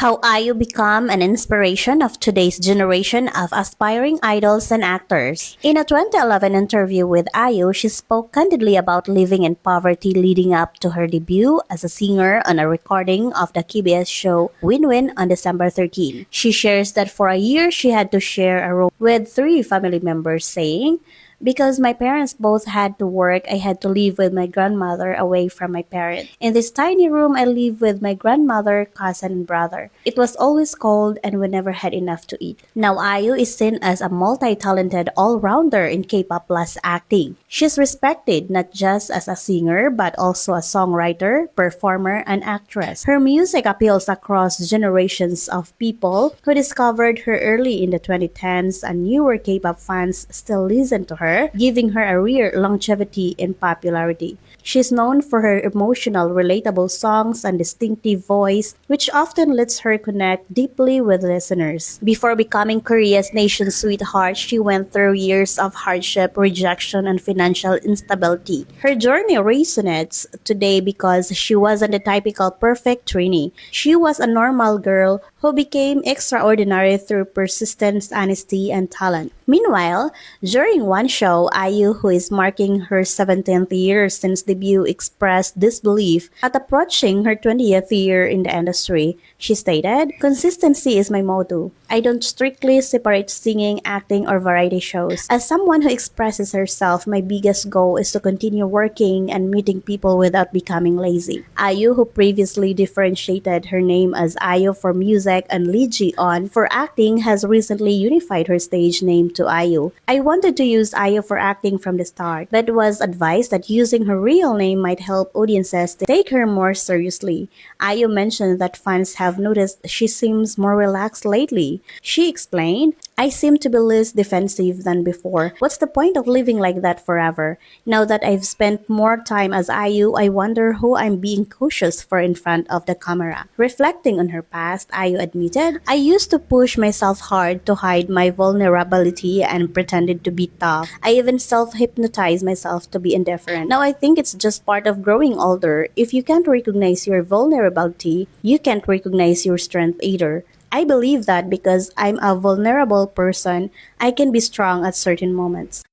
How IU become an inspiration of today's generation of aspiring idols and actors. In a 2011 interview with IU, she spoke candidly about living in poverty leading up to her debut as a singer on a recording of the KBS show Win Win on December 13. She shares that for a year she had to share a room with three family members, saying, because my parents both had to work, I had to live with my grandmother away from my parents. In this tiny room, I lived with my grandmother, cousin, and brother. It was always cold and we never had enough to eat. Now IU is seen as a multi-talented all-rounder in K-pop plus acting. She's respected not just as a singer but also a songwriter, performer, and actress. Her music appeals across generations of people who discovered her early in the 2010s, and newer K-pop fans still listen to her, giving her a rare longevity in popularity. She's known for her emotional, relatable songs and distinctive voice, which often lets her connect deeply with listeners. Before becoming Korea's nation's sweetheart, she went through years of hardship, rejection, and financial instability. Her journey resonates today because she wasn't the typical perfect trainee. She was a normal girl who became extraordinary through persistence, honesty, and talent. Meanwhile, during one show, IU, who is marking her 17th year since debut, expressed disbelief at approaching her 20th year in the industry. She stated, "Consistency is my motto. I don't strictly separate singing, acting, or variety shows. As someone who expresses herself, my biggest goal is to continue working and meeting people without becoming lazy." IU, who previously differentiated her name as IU for music and Lee Ji-on for acting, has recently unified her stage name to IU. "I wanted to use IU for acting from the start, but was advised that using her real name might help audiences take her more seriously." IU mentioned that fans have noticed she seems more relaxed lately. She explained, "I seem to be less defensive than before. What's the point of living like that forever? Now that I've spent more time as IU, I wonder who I'm being cautious for in front of the camera." Reflecting on her past, IU admitted, "I used to push myself hard to hide my vulnerability and pretended to be tough. I even self-hypnotized myself to be indifferent. Now I think it's just part of growing older. If you can't recognize your vulnerability, you can't recognize your strength either. I believe that because I'm a vulnerable person, I can be strong at certain moments."